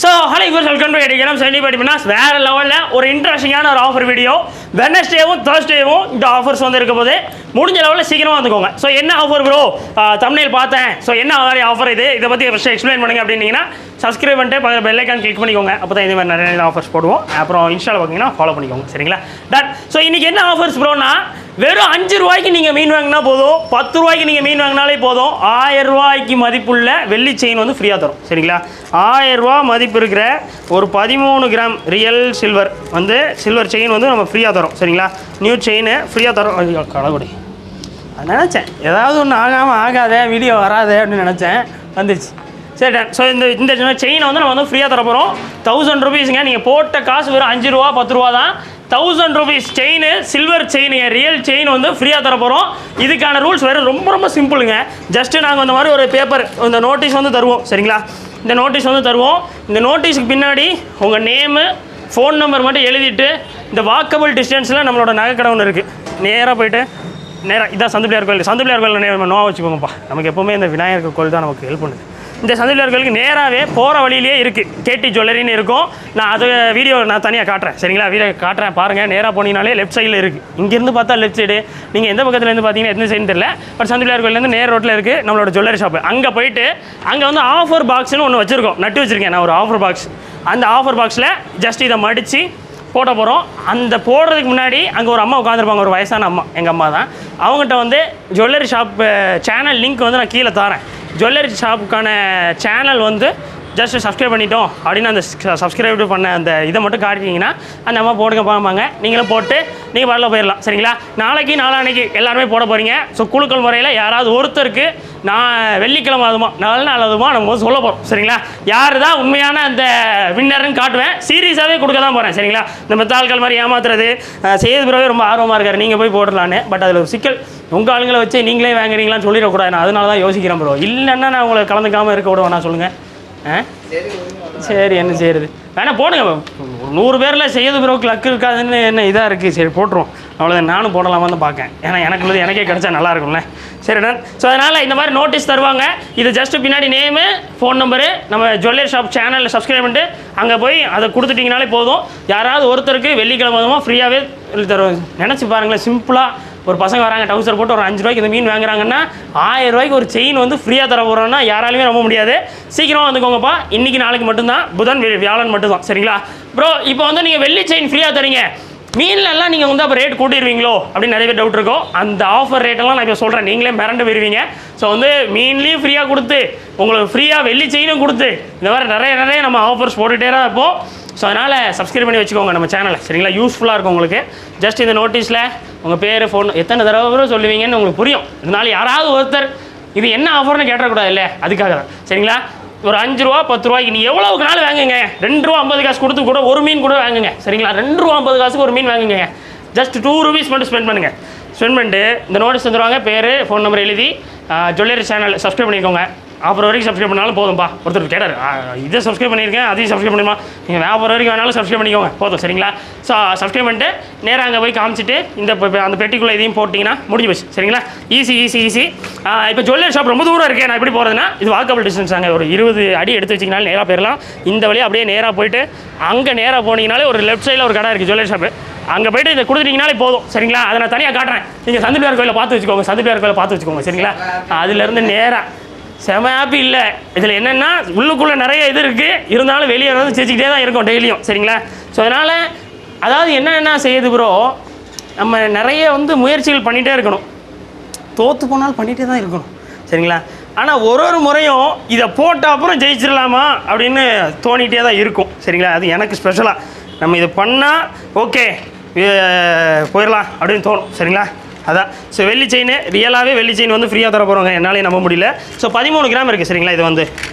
So hello use welcome to எடிக்கலாம் சென்னை படிப்பினா வேறு லெவலில் ஒரு இன்ட்ரெஸ்டிங்கான ஒரு ஆஃபர் வீடியோ. வெட்னஸ்டேவும் தேர்ஸ்டேவும் இந்த ஆஃபர்ஸ் வந்து இருக்க போது முடிஞ்ச லெவலில் சீக்கிரமாக வந்துக்கோங்க. ஸோ என்ன ஆஃபர் ப்ரோ, தம்ப்நெயில் பார்த்தேன், ஸோ என்ன மாதிரி ஆஃபர் இதை பற்றி ஃபஸ்ட்டு எக்ஸ்பிளைன் பண்ணுங்க அப்படின்னீங்கன்னா சப்ஸ்கிரைப் பண்ணிட்டு பெல் ஐக்கான் கிளிக் பண்ணிக்கோங்க. அப்போ தான் இந்த மாதிரி நிறைய ஆஃபர்ஸ் போடுவோம். அப்புறம் இன்ஸ்டாவில் பார்த்தீங்கன்னா ஃபாலோ பண்ணிக்கோங்க. சரிங்களா? டன். ஸோ இன்றைக்கி என்ன ஆஃபர்ஸ் ப்ரோனா, வெறும் 5 ரூபாய்க்கு நீங்கள் மீன் வாங்கினா போதும், 10 ரூபாய்க்கு நீங்கள் மீன் வாங்கினாலே போதும், 1000 ரூபாய்க்கு மதிப்புள்ள வெள்ளி செயின் வந்து ஃப்ரீயாக தரும். சரிங்களா? 1000 ரூபா மதிப்பு இருக்கிற ஒரு 13 கிராம் ரியல் சில்வர் வந்து சில்வர் செயின் வந்து நம்ம ஃப்ரீயாக தரோம். சரிங்களா? நியூ செயின் ஃப்ரீயாக தரோம். கடவுடி, அது நினச்சேன் ஏதாவது ஒன்று ஆகாமல் ஆகாதே, வீடியோ வராதே அப்படின்னு நினச்சேன், வந்துச்சு. சரி டன். ஸோ இந்த செயினை வந்து நம்ம வந்து ஃப்ரீயாக தர போகிறோம். 1000 ருபீஸுங்க. நீங்கள் போட்ட காசு வெறும் 5 ரூபா 10 ரூபா தான். 1000 rupees chain, silver chain, real chain வந்து ஃப்ரீயாக தர போகிறோம். இதுக்கான ரூல்ஸ் வேறு ரொம்ப சிம்பிளுங்க. ஜஸ்ட்டு நாங்கள் இந்த மாதிரி ஒரு பேப்பர், இந்த நோட்டீஸ் வந்து தருவோம். சரிங்களா? இந்த நோட்டீஸ் வந்து தருவோம். இந்த நோட்டீஸுக்கு பின்னாடி உங்கள் நேமு, ஃபோன் நம்பர் மட்டும் எழுதிட்டு, இந்த வாக்கபிள் டிஸ்டன்ஸில் நம்மளோட நகைக்கடை ஒன்று இருக்குது, நேராக போய்ட்டு நேராக இதான் சந்துப்பிள்ளையார் கோயில். சந்துப்பிள்ளையார் கோயில் நோவா வச்சுக்கோங்கப்பா. நமக்கு எப்போவுமே இந்த விநாயகர் கோயில் தான் நமக்கு ஹெல்ப் பண்ணுது. இந்த சந்துப்பிள்ளையார் கோயிலுக்கு நேராகவே போகிற வழியிலே இருக்குது கேடி ஜுவல்லரின்னு இருக்கும். நான் அது வீடியோ நான் தனியாக காட்டுறேன். சரிங்களா? வீடியோ காட்டுறேன் பாருங்கள். நேராக போனீங்கனாலே லெஃப்ட் சைடில் இருக்குது. இங்கேருந்து பார்த்தா லெஃப்ட் சைடு, நீங்கள் எந்த பக்கத்துலேருந்து பார்த்தீங்கன்னா எந்த சைடுன்னு தெரியல, பட் சந்துப்பிள்ளையார் கோயிலேருந்து நேர் ரோட்டில் இருக்குது நம்மளோட ஜுவல்லரி ஷாப்பு. அங்கே போயிட்டு அங்கே வந்து ஆஃபர் பாக்ஸ்னு ஒன்று வச்சுருக்கோம், நட்டு வச்சுருக்கேன் நான் ஒரு ஆஃபர் பாக்ஸ். அந்த ஆஃபர் பாக்ஸில் ஜஸ்ட் இதை மடித்து போட போகிறோம். அந்த போடுறதுக்கு முன்னாடி அங்கே ஒரு அம்மா உட்காந்துருப்பாங்க, ஒரு வயசான அம்மா, எங்கள் அம்மா தான். அவங்ககிட்ட வந்து ஜுவல்லரி ஷாப் சேனல் லிங்க் வந்து நான் கீழே தரேன். ஜுவல்லரி ஷாப்புக்கான சேனல் வந்து ஜஸ்ட் சப்ஸ்கிரைப் பண்ணிட்டோம் அப்படின்னு அந்த சப்ஸ்கிரைப் பண்ண அந்த இதை மட்டும் காட்டிட்டீங்கன்னா அந்த அம்மா போடுங்க பார்ப்பாங்க. நீங்களும் போட்டு நீங்கள் வரல போயிடலாம். சரிங்களா? நாளைக்கு நாளான்னைக்கு எல்லாருமே போட போகிறீங்க. ஸோ குழுக்கள் முறையில் யாராவது ஒருத்தருக்கு நான் வெள்ளிக்கிழமை அதுமா நல்ல நாள் அதுமா நம்ம சொல்ல போகிறோம். சரிங்களா? யார் தான் உண்மையான அந்த வின்னர்னு காட்டுவேன். சீரியஸாகவே கொடுக்க தான் போகிறேன். சரிங்களா? இந்த மெத்தாள்கள் மாதிரி ஏமாத்துறது செய்யது பிறகு ரொம்ப ஆர்வமாக இருக்காரு, நீங்கள் போய் போடலான்னு. பட் அதில் ஒரு சிக்கல், உங்கள் ஆளுங்களை வச்சு நீங்களே வாங்குறீங்களான்னு சொல்லிடக்கூடாது. நான் அதனால தான் யோசிக்கிறேன் ப்ரோ. இல்லைன்னா நான் உங்களை கலந்துக்காமல் இருக்க விடுவேன். நான் சொல்லுங்கள். சரி, என்ன செய்யறது, வேணா போடுங்க. 100 பேரில் செய்யது பிறகு லக்கு இருக்காதுன்னு என்ன இதாக இருக்குது. சரி போட்டுருவோம், அவ்வளோதான். நானும் போடலாமா தான் பார்க்கேன். ஏன்னா எனக்கு எனக்கே கிடச்சா நல்லா இருக்கும்ல. சரி டன். ஸோ அதனால் இந்த மாதிரி நோட்டீஸ் தருவாங்க. இது ஜஸ்ட்டு பின்னாடி நேமு, ஃபோன் நம்பரு, நம்ம ஜுவல்லரி ஷாப் சேனலில் சப்ஸ்கிரைப் பண்ணிட்டு அங்கே போய் அதை கொடுத்துட்டிங்கனாலே போதும். யாராவது ஒருத்தருக்கு வெள்ளிக்கிழமை ஃப்ரீயாகவே தருவோம். நினச்சி பாருங்களேன், சிம்பிளாக ஒரு பசங்க வராங்க, டவுசர் போட்டு ஒரு 5 ரூபாய்க்கு இந்த மீன் வாங்குறாங்கன்னா 1000 ரூபாய்க்கு ஒரு செயின் வந்து ஃப்ரீயாக தர போகிறோன்னா யாராலுமே நம்ப முடியாது. சீக்கிரமாக வந்துக்கோங்கப்பா. இன்றைக்கி நாளைக்கு மட்டும்தான், புதன் வியாழன் மட்டும்தான். சரிங்களா ப்ரோ? இப்போ வந்து நீங்கள் வெள்ளி செயின் ஃப்ரீயாக தரீங்க, மீன்லலாம் நீங்கள் வந்து அப்போ ரேட் கூட்டிடுவீங்களோ அப்படின்னு நிறைய பேர் டவுட் இருக்கும். அந்த ஆஃபர் ரேட்டெல்லாம் நான் இப்போ சொல்கிறேன், நீங்களே மிரண்டு போயிருவீங்க. ஸோ வந்து மீன்லேயும் ஃப்ரீயாக கொடுத்து, உங்களுக்கு ஃப்ரீயாக வெள்ளி செயினும் கொடுத்து, இந்த மாதிரி நிறைய நம்ம ஆஃபர்ஸ் போட்டுகிட்டே தான் இருப்போம். ஸோ அதனால் சப்ஸ்கிரைப் பண்ணி வச்சுக்கோங்க நம்ம சேனலை. சரிங்களா? யூஸ்ஃபுல்லாக இருக்கும் உங்களுக்கு. ஜஸ்ட் இந்த நோட்டீஸில் உங்கள் பேர், ஃபோன் எத்தனை தடவை சொல்லுவீங்கன்னு உங்களுக்கு புரியும். இதனால் யாராவது ஒருத்தர் இது என்ன ஆஃபர்னு கேட்டக்கூடாது இல்லை, அதுக்காக தான். சரிங்களா? ஒரு 5 ரூபா 10 ரூபாய்க்கு நீ எவ்வளோக்கு நாள் வாங்குங்க. 2 ரூபா 50 காசு கொடுத்து கூட ஒரு மீன் கூட வாங்குங்க. சரிங்களா? 2 ரூபா 50 காசுக்கு ஒரு மீன் வாங்குங்க. ஜஸ்ட் 2 ரூபீஸ் மட்டும் ஸ்பெண்ட் பண்ணுங்கள். ஸ்பெண்ட் பண்ணிட்டு இந்த நோட்டீஸ் தந்துடுவாங்க, பேர், ஃபோன் நம்பர் எழுதி ஜுவல்லரி சேனல் சப்ஸ்கிரைப் பண்ணிக்கோங்க. அப்புறம் வரைக்கும் சப்ஸ்கிரைப் பண்ணாலும் போதும்பா. ஒருத்தர் கேட்டார், இதை சப்ஸ்கிரைப் பண்ணியிருக்கேன், அதையும் சப்ஸ்கிரைப் பண்ணிடுமா, நீங்கள் வியாபாரம் வரைக்கும் வேணாலும் சப்ஸ்கிரைப் பண்ணிக்கோங்க, போதும். சரிங்களா? ஸோ சப்ஸ்கிரைப் பண்ணிட்டு நேராக அங்கே போய் காமிச்சிட்டு அந்த பெட்டிக்குள்ளே இதையும் போட்டிங்கன்னா முடிஞ்சு போச்சு. சரிங்களா? ஈஸி. இப்போ ஜுவல்லரி ஷாப் ரொம்ப தூரம் இருக்கேன், நான் எப்படி போகிறதுனா இது வாக்கபிள் டிஸ்டன்ஸ். அங்கே ஒரு 20 அடி எடுத்து வச்சிங்கனாலும் நேராக போயிடலாம். இந்த வழியாக அப்படியே நேராக போயிட்டு அங்கே நேராக போனீங்கனாலே ஒரு லெஃப்ட் சைடில் ஒரு கடை இருக்குது, ஜுவல்லரி ஷாப்பு. அங்கே போய்ட்டு இதை கொடுத்துட்டீங்கனாலே போதும். சரிங்களா? அதை நான் தனியாக காட்டுறேன். நீங்கள் சந்துப்பிள்ளையார் கோயிலை பார்த்து வச்சுக்கோங்க. சரிங்களா? அதுலேருந்து நேராக செம ஹாப்பி இல்லை. இதில் என்னென்னா உள்ளுக்குள்ளே நிறைய இது இருக்குது, இருந்தாலும் வெளியே வந்து சிரிச்சிக்கிட்டே தான் இருக்கும் டெய்லியும். சரிங்களா? ஸோ அதனால் அதாவது என்ன செய்யுது ப்ரோ, நம்ம நிறைய வந்து முயற்சிகள் பண்ணிகிட்டே இருக்கணும், தோற்று போனாலும் பண்ணிகிட்டே தான் இருக்கணும். சரிங்களா? ஆனால் ஒரு முறையும் இதை போட்ட அப்புறம் ஜெயிச்சிடலாமா அப்படின்னு தோணிகிட்டே தான் இருக்கும். சரிங்களா? அது எனக்கு ஸ்பெஷலாக நம்ம இதை பண்ணால் ஓகே போயிடலாம் அப்படின்னு தோணும். சரிங்களா? அதான். ஸோ வெள்ளி செயின், ரியலாகவே வெள்ளி செயின் வந்து ஃப்ரீயாக தர போகிறோங்க. என்னாலே நம்ப முடியல. ஸோ 13 கிராம் இருக்குது. சரிங்களா? இது வந்து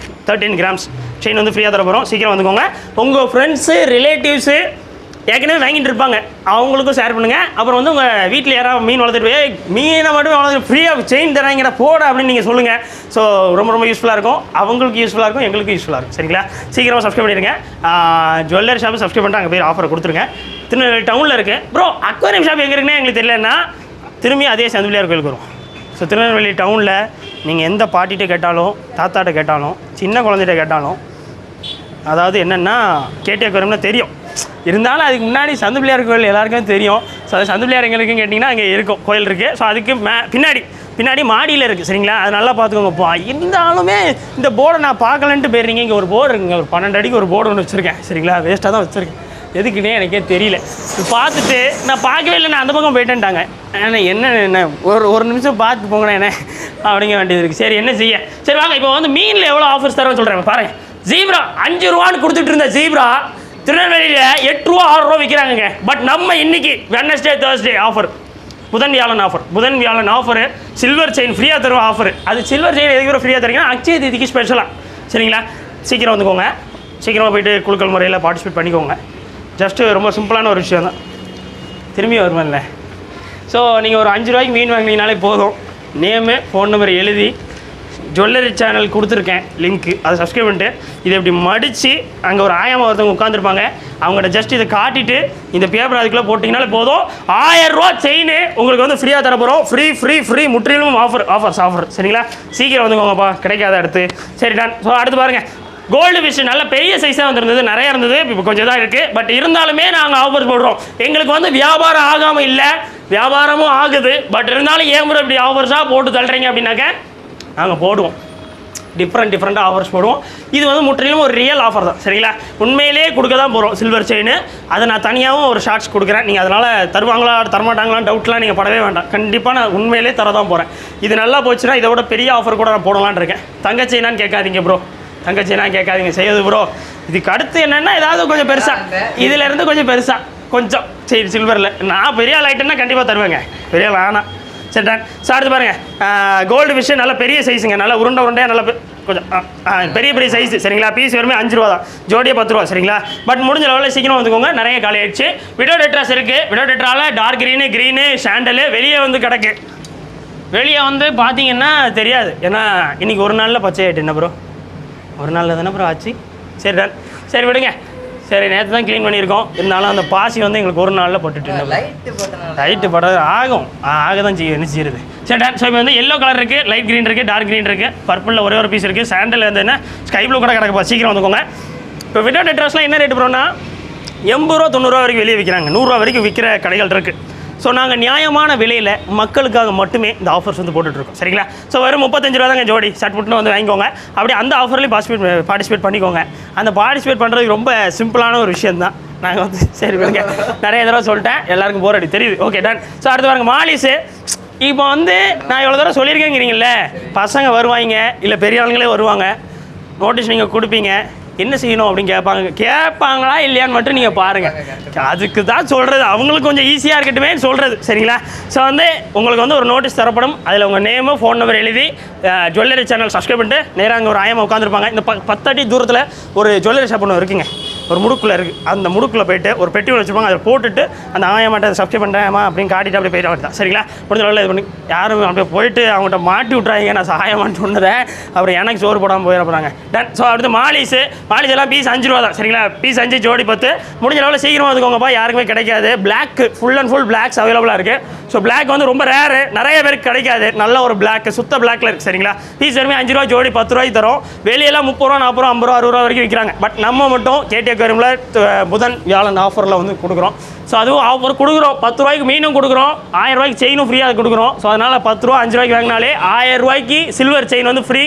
13 கிராம்ஸ் செயின் வந்து ஃப்ரீயாக தர போகிறோம். சீக்கிரம் வந்துக்கோங்க. உங்கள் ஃப்ரெண்ட்ஸு, ரிலேட்டிவ்ஸு ஏற்கனவே வாங்கிட்டு இருப்பாங்க, அவங்களுக்கும் ஷேர் பண்ணுங்கள். அப்புறம் வந்து உங்கள் வீட்டில் யாராவது மீன் வளர்த்துட்டு போய் மீனை மட்டும் வளர்த்து ஃப்ரீயாக செயின் தராங்கிற போட அப்படின்னு நீங்கள் சொல்லுங்கள். ஸோ ரொம்ப யூஸ்ஃபுல்லாக இருக்கும், அவங்களுக்கு யூஸ்ஃபுல்லாக இருக்கும், எங்களுக்கு யூஸ்ஃபுல்லாக இருக்கும். சரிங்களா? சீக்கிரமாக சப்ஸ்கிரைப் பண்ணிடுங்க. ஜுவல்லரி ஷாப்பு சப்ஸ்கிரைப் பண்ணிட்டு அங்கே போய் ஆஃபர் கொடுத்துருங்க. திருநெல்வேலி டவுனில் இருக்குது. ப்ரோ அக்வாரியம் ஷாப் எங்கே இருக்குன்னு எங்களுக்கு தெரியலன்னா திரும்பி அதே சந்துப்பிள்ளையார் கோயிலுக்கு வரும். ஸோ திருநெல்வேலி டவுனில் நீங்கள் எந்த பாட்டிகிட்ட கேட்டாலும், தாத்தாட்ட கேட்டாலும், சின்ன குழந்தைகிட்ட கேட்டாலும் அதாவது என்னென்னா கேடிஆர் அக்வேரியம்னா தெரியும், இருந்தாலும் அதுக்கு முன்னாடி சந்து பிள்ளையார் கோயில் எல்லாருக்கும் தெரியும். ஸோ அது சந்து பிள்ளையார் எங்கே இருக்குன்னு கேட்டிங்கன்னா அங்கே இருக்கும், கோயில் இருக்குது. ஸோ அதுக்கு பின்னாடி மாடியில் இருக்குது சரிங்களா, அது நல்லா பார்த்துக்கோங்கப்பா. இருந்தாலுமே இந்த போர்டை நான் பார்க்கலன்ட்டு போயிருந்தீங்க. இங்கே ஒரு போர்டு இருக்குங்க, ஒரு 12 அடிக்கு ஒரு போர்டு ஒன்று வச்சுருக்கேன் சரிங்களா, வேஸ்ட்டாக தான் வச்சுருக்கேன், எதுக்குன்னே எனக்கே தெரியல. பார்த்துட்டு நான் பார்க்கவே இல்லை, நான் அந்த பக்கம் போயிட்டேன்ட்டாங்க. ஆனால் என்ன ஒரு நிமிஷம் பார்த்து போங்கண்ணா என்ன அப்படிங்க வேண்டியது இருக்குது. சரி என்ன செய்ய, சரி வாங்க இப்போ வந்து மீனில் எவ்வளோ ஆஃபர்ஸ் தரேன்னு சொல்கிறேன் பாருங்கள். ஜீப்ரா 5 ரூபான்னு கொடுத்துட்டு இருந்த ஜீப்ரா திருநெல்வேலியில் 8 ரூபா 6 ரூபா விற்கிறாங்க. பட் நம்ம இன்னைக்கு வெட்னஸ்டே தேர்ஸ்டே ஆஃபர், புதன் வியாழன் ஆஃபரு, சில்வர் செயின் ஃப்ரீயாக தரும் ஆஃபர். அது சில்வர் செயின் எதுக்கு ஃப்ரீயாக தருங்கன்னா அக்ஷய தீதிக்கு ஸ்பெஷலாக சரிங்களா. சீக்கிரம் வந்துக்கோங்க, சீக்கிரமாக போய்ட்டு குழுக்கள் முறையில் பார்ட்டிசிபேட் பண்ணிக்கோங்க. ஜஸ்ட்டு ரொம்ப சிம்பிளான ஒரு விஷயம் தான், திரும்பி வருவேன்ல. ஸோ நீங்கள் ஒரு 5 ரூபாய்க்கு மீன் வாங்கினீங்கனாலே போதும். நேமு ஃபோன் நம்பர் எழுதி ஜுவல்லரி சேனல் கொடுத்துருக்கேன் லிங்க்கு, அதை சப்ஸ்கிரைப் பண்ணிட்டு இதை இப்படி மடித்து அங்கே ஒரு ஆயாமா ஒருத்தவங்க உட்காந்துருப்பாங்க, அவங்கள்ட்ட ஜஸ்ட் இதை காட்டிட்டு இந்த பேப்பர் அதுக்குள்ளே போட்டிங்கனாலே போதும். 1000 ரூபா செயின் உங்களுக்கு வந்து ஃப்ரீயாக தரப்போகிறோம். ஃப்ரீ முற்றிலும் ஆஃபர் சரிங்களா. சீக்கிரம் வந்துக்கோங்கப்பா, கிடைக்காத அடுத்து. சரி டன். ஸோ அடுத்து பாருங்கள், கோல்டு ஃபிஷ் நல்ல பெரிய சைஸாக வந்துருந்தது, நிறையா இருந்தது, இப்போ கொஞ்சம் தான் இருக்குது. பட் இருந்தாலுமே நாங்கள் ஆஃபர் போடுறோம். எங்களுக்கு வந்து வியாபாரம் ஆகாமல் இல்லை, வியாபாரமும் ஆகுது. பட் இருந்தாலும் ஏன் முறை இப்படி ஆஃபர்ஸாக போட்டு தள்ளுறீங்க அப்படின்னாக்க நாங்கள் போடுவோம், டிஃப்ரெண்ட்டாக ஆஃபர்ஸ் போடுவோம். இது வந்து முற்றிலும் ஒரு ரியல் ஆஃபர் தான் சரிங்களா. உண்மையிலே கொடுக்க தான் போகிறோம் சில்வர் செயின். அதை நான் தனியாகவும் ஒரு ஷார்ட்ஸ் கொடுக்குறேன். நீங்கள் அதனால் தருவாங்களா தரமாட்டாங்களான்னு டவுட்லாம் நீங்கள் படவே வேண்டாம். கண்டிப்பாக நான் உண்மையிலே தர தான் போகிறேன். இது நல்லா போச்சுன்னா இதை விட பெரிய ஆஃபர் கூட நான் போடலான்னு இருக்கேன். தங்க செயினான்னு கேட்காதீங்க ப்ரோ, தங்கச்சினா கேட்காதீங்க, செய்யுது ப்ரோ. இதுக்கு அடுத்து என்னென்னா ஏதாவது கொஞ்சம் பெருசாக, இதிலேருந்து கொஞ்சம் பெருசாக கொஞ்சம் சரி சில்வரில் நான் பெரிய ஆள் ஆகிட்டேன்னா கண்டிப்பாக தருவேங்க, பெரிய ஆள் ஆனால் சரி டன். சார் அடுத்து பாருங்கள், கோல்டு ஃபிஷ் நல்ல பெரிய சைஸுங்க, நல்லா உருண்டையாக நல்லா கொஞ்சம் பெரிய சைஸு சரிங்களா. பீஸ் வெறுமே 5 ரூபா தான், ஜோடியே 10 ரூபா சரிங்களா. பட் முடிஞ்ச லெவலில் சீக்கிரம் வந்துக்கோங்க, நிறைய காலி ஆயிடுச்சு. விடோ டெட்ராஸ் இருக்குது, விடோ டெட்ராவில் டார்க் க்ரீனு ஷாண்டலு வெளியே வந்து கிடக்கு. வெளியே வந்து பார்த்தீங்கன்னா தெரியாது, ஏன்னா இன்றைக்கி ஒரு நாளில் பச்சை ஆகிட்டு என்ன ப்ரோ, ஒரு நாளில் தானே ப்ரோ ஆச்சு. சரி டன், சரி விடுங்க. சரி நேற்று தான் க்ளீன் பண்ணியிருக்கோம், இருந்தாலும் அந்த பாசி வந்து எங்களுக்கு ஒரு நாளில் போட்டுட்டு லைட்டு பட ஆக தான் செய்யும், என்ன செய்யுது. சரி டன். ஸோ இப்போ வந்து எல்லோ கலர் இருக்குது, லைட் க்ரீன் இருக்குது, டார்க் க்ரீன் இருக்குது, பர்பிளில் ஒரே ஒரு பீஸ் இருக்குது, சாண்டல் வந்து என்ன ஸ்கை ப்ளூ கூட கிடக்குப்பா. சீக்கிரம் வந்துக்கோங்க. இப்போ விடோ டெட்ராஸ்லாம் என்ன ரேட்டு ப்ரோன்னா 80 ரூபா 90 ரூபா வரைக்கும் வெளியே விற்கிறாங்க, 100 ரூபா வரைக்கும் விற்கிற கடைகள் இருக்குது. ஸோ நாங்கள் நியாயமான விலையில் மக்களுக்காக மட்டுமே இந்த ஆஃபர்ஸ் வந்து போட்டுட்ருக்கோம் சரிங்களா. ஸோ வெறும் 35 ரூபா தாங்க ஜோடி, ஷர்ட் புட்னு வந்து வாங்கிக்கோங்க. அப்படியே அந்த ஆஃபர்லேயும் பார்ட்டிசிபேட் பண்ணிக்கோங்க. அந்த பார்ட்டிசிபேட் பண்ணுறதுக்கு ரொம்ப சிம்பிளான ஒரு விஷயம் தான். நாங்கள் வந்து சரி விடுங்க, நிறைய தடவை சொல்லிட்டேன், எல்லாருக்கும் போர் அடி தெரியுது. Okay done. ஸோ அடுத்து பாருங்க மாலிஸு. இப்போ வந்து நான் எவ்வளோ தடவை சொல்லியிருக்கேங்கிறீங்கள, பசங்க வருவாங்க இல்லை பெரிய ஆளுங்களே வருவாங்க, நோட்டீஸ் நீங்கள் கொடுப்பீங்க, என்ன செய்யணும் அப்படின்னு கேட்பாங்களா இல்லையான்னு மட்டும் நீங்கள் பாருங்கள். அதுக்கு தான் சொல்கிறது, அவங்களுக்கு கொஞ்சம் ஈஸியாக இருக்கட்டுமே சொல்கிறது சரிங்களா. ஸோ வந்து உங்களுக்கு வந்து ஒரு நோட்டீஸ் தரப்படும், அதில் உங்கள் நேமு ஃபோன் நம்பர் எழுதி ஜுவல்லரி சேனல் சப்ஸ்கிரைப் பண்ணிட்டு நேராக அங்கே ஒரு ஆயமாக உட்காந்துருப்பாங்க. இந்த 10 அடி தூரத்தில் ஒரு ஜுவல்லரி ஷாப் ஒன்று இருக்குங்க, ஒரு முடுக்கில் இருக்குது. அந்த முடுக்கில் போய்ட்டு ஒரு பெட்டி ஒன்று வச்சுருப்பாங்க, அதை போட்டுட்டு அந்த ஆயமாட்ட சப்ஸ்கிரைப் பண்ணுறேன் அப்படின்னு காட்டிட்டு அப்படியே போயிட்டு வேண்டியதான் சரிங்களா. முடிஞ்ச அளவில் இது பண்ணி யாரும் அப்படியே போயிட்டு அவங்கள்ட்ட மாட்டி விட்றாங்க, நான் சகாயமான்னு சொன்னதை அப்புறம் எனக்கு சோறு போடாமல் போயிட போகிறாங்க. டன். ஸோ அடுத்து மாலிஸ் எல்லாம் பீஸ் 5 ரூபா தான் சரிங்களா. பீஸ் 5 ஜோடி 10. முடிஞ்ச அளவில் சீக்கிரமாக வந்துக்கோங்கப்பா, யாருக்குமே கிடைக்காது. Block full and full blocks அவைலபிளாக இருக்குது. ஸோ பிளாக் வந்து ரொம்ப ரேரு, நிறைய பேருக்கு கிடைக்காது. நல்ல ஒரு பிளாக் சுத்த பிளாக்ல இருக்குது சரிங்களா. பீஸ் வெறுமே 5 ரூபா ஜோடி 10 ரூபாய்க்கு தரும். வெளியெல்லாம் 30 ரூபா 40 ரூபா 50 ரூபா 60 ரூபா வரைக்கும் விற்கிறாங்க. பட் நம்ம மட்டும் கேடிஆர் அக்வேரியமில் புதன் வியாழன் ஆஃபரில் வந்து கொடுக்குறோம். ஸோ அதுவும் ஆஃபர் கொடுக்குறோம், 10 ரூபாய்க்கு மீனும் கொடுக்குறோம், 1000 ரூபாய்க்கு செயினும் ஃப்ரீயாக கொடுக்குறோம். ஸோ அதனால் 10 ரூபா 5 ரூபாய்க்கு வாங்கினாலே 1000 ரூபாய்க்கு சில்வர் செயின் வந்து ஃப்ரீ.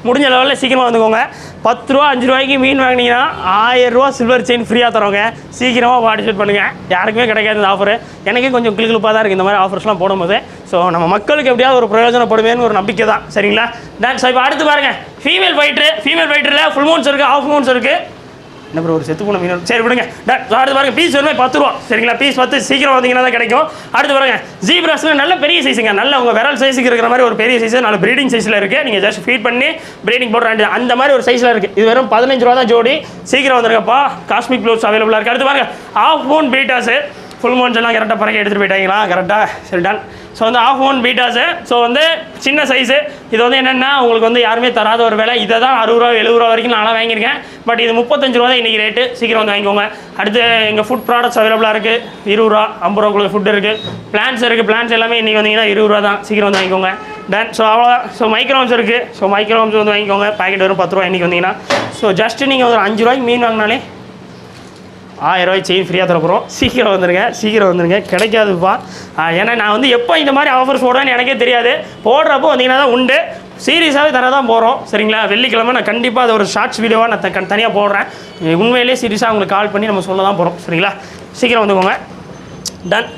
முடிஞ்ச லெவலில் சீக்கிரமாக வந்துக்கோங்க. 10 ரூபா 5 ரூபாய்க்கு மீன் வாங்கினீங்கன்னா 1000 ரூபா சில்வர் செயின் ஃப்ரீயாக தரோங்க. சீக்கிரமாக பார்ட்டிசிபேட் பண்ணுங்கள், யாருக்குமே கிடைக்காது இந்த ஆஃபர். எனக்கே கொஞ்சம் கிளிப்பாக தான் இருக்குது இந்த மாதிரி ஆஃபர்ஸ்லாம் போடும்போது. ஸோ நம்ம மக்களுக்கு எப்படியாவது ஒரு பிரயோஜனப்படுவேன்னு ஒரு நம்பிக்கை தான் சரிங்களா. ஸோ இப்போ அடுத்து பாருங்கள், ஃபீமேல் ஃபைட்டரில் ஃபுல் மூன்ஸ் இருக்குது, ஆஃப் மூன்ஸ் இருக்குது. என்ன ப்ரோ ஒரு செத்து போன மீன், சரி விடுங்க. அடுத்து பாருங்க, பீஸ் வருமே 10 ரூபா சரிங்களா. பீஸ் 10 சீக்கிரம் வந்தீங்கன்னா தான் கிடைக்கும். அடுத்து பாருங்க ஜீப்ராஸில் நல்ல பெரிய சைஸுங்க, நல்ல உங்கள் விரல் சைஸுக்கு இருக்கிற மாதிரி ஒரு பெரிய சைஸ், நல்ல ப்ரீடிங் சைஸில் இருக்குது. நீங்கள் ஜஸ்ட் ஃபீட் பண்ணி ப்ரீடிங் போடுற அந்த மாதிரி ஒரு சைஸில் இருக்குது. இது வெறும் 15 ரூபா தான் ஜோடி. சீக்கிரம் வந்துருங்கப்பா, காஸ்மிக் ப்ளூஸ் அவைலபிளாக இருக்குது. அடுத்து பாருங்க ஆஃப் மூன் பீட்டாஸு, ஃபுல் மூன்ஸ் எல்லாம் கரெக்டாக பறக்க எடுத்துகிட்டு போயிட்டாங்களா கரெக்டாக, சரி டன். ஸோ வந்து ஆஃப் மூன் பீட்டாஸு, ஸோ வந்து சின்ன சைஸு. இது வந்து என்னென்னா உங்களுக்கு வந்து யாருமே தராத ஒரு விலை. இதை தான் 60 ரூபா 70 ரூபா வரைக்கும் நான்லாம் வாங்கியிருக்கேன். பட் இது 35 ரூபா தான் இன்றைக்கி ரேட்டு. சீக்கிரம் வந்து வாங்கிக்கோங்க. அடுத்து எங்கள் ஃபுட் ப்ராடக்ட்ஸ் அவைலபிளாக இருக்குது. 20 ரூபா 50 ரூபாக்குள்ள ஃபுட் இருக்குது. பிளான்ஸ் இருக்குது, பிளான்ஸ் எல்லாமே இன்றைக்கி வந்தீங்கன்னா 20 ரூபா தான். சீக்கிரம் வந்து வாங்கிக்கோங்க. டன். ஸோ அவ்வளோதான். ஸோ மைக்ரோவன்ஸ் இருக்குது. ஸோ மைக்ரோவன்ஸ் வந்து வாங்கிக்கோங்க. பாக்கெட் வரும் 10 ரூபா இன்றைக்கி வந்தீங்கன்னா. ஸோ ஜஸ்ட்டு நீங்கள் ஒரு 5 ரூபாய்க்கு மீன் வாங்கினாலே 1000 ரூபாய் செயின் ஃப்ரீயாக தரப்போகிறோம். சீக்கிரம் வந்துருங்க கிடைக்காதுப்பா. ஏன்னா நான் வந்து எப்போ இந்த மாதிரி ஆஃபர்ஸ் போடுறேன்னு எனக்கே தெரியாது. போடுறப்போ வந்தீங்கன்னா தான் உண்டு. சீரியஸாகவே தான் போகிறோம். சரிங்களா? வெள்ளிக்கிழமை நான் கண்டிப்பாக அதை ஒரு ஷார்ட்ஸ் வீடியோவாக நான் தனியாக போடுறேன். உண்மையிலேயே சீரியஸாக உங்களுக்கு கால் பண்ணி நம்ம சொல்ல தான் போகிறோம். சரிங்களா? சீக்கிரம் வந்துக்கோங்க. டன்.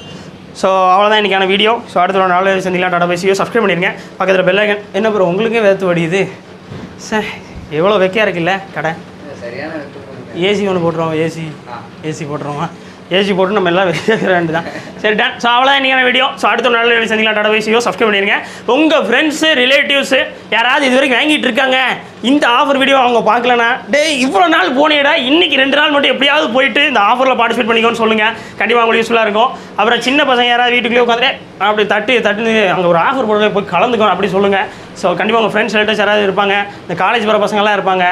ஸோ அவ்வளோதான் இன்றைக்கான வீடியோ. ஸோ அடுத்த ஒரு நாள் சந்திக்கலாம். Tata bye. சப்ஸ்கிரைப் பண்ணிடுங்க. பக்கத்தில் பெல் ஐக்கன். என்ன ப்ரோ உங்களுக்கே வேர்த்து வடியுது சார்? எவ்வளோ வெக்கையாக இருக்குல்ல கடை? ஏசி ஒன்று போட்டுருவோம். ஏசி போட்டுருவோம். ஏசி போட்டு நம்ம எல்லாம் வெளியே வேண்டு தான். சரி டன். ஸோ அவ்வளோதான் இன்றைக்கான வீடியோ. ஸோ அடுத்த நாள் சந்திக்கலாம். Tata bye. சப்ஸ்கிரைப் பண்ணிடுங்க. உங்கள் ஃப்ரெண்ட்ஸு ரிலேட்டிவ்ஸு யாராவது இது வரைக்கும் வாங்கிட்டு இருக்காங்க, இந்த ஆஃபர் வீடியோ அவங்க பார்க்கலன்னா, இவ்வளோ நாள் போனேடா, இன்றைக்கி 2 நாள் மட்டும் எப்படியாவது போயிட்டு இந்த ஆஃபரில் பார்ட்டிசிபேட் பண்ணிக்கோன்னு சொல்லுங்கள். கண்டிப்பாக உங்களுக்கு யூஸ்ஃபுல்லாக இருக்கும். அப்புறம் சின்ன பசங்க யாராவது வீட்டுக்குள்ளே உட்காந்து அப்படி தட்டுன்னு அங்கே ஒரு ஆஃபர் போட போய் கலந்துக்கணும் அப்படி சொல்லுங்கள். ஸோ கண்டிப்பாக உங்கள் ஃப்ரெண்ட்ஸ் ரிலேட்டிவ்ஸ் யாராவது இருப்பாங்க, இந்த காலேஜ் போகிற பசங்களாம் இருப்பாங்க.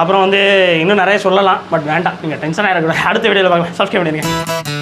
அப்புறம் வந்து இன்னும் நிறைய சொல்லலாம், பட் வேண்டாம், நீங்கள் டென்ஷன் ஆகிடக்கூடாது. அடுத்த வீடியோவில் பார்க்கலாம். சப்ஸ்கிரைப் பண்ணிடுங்க.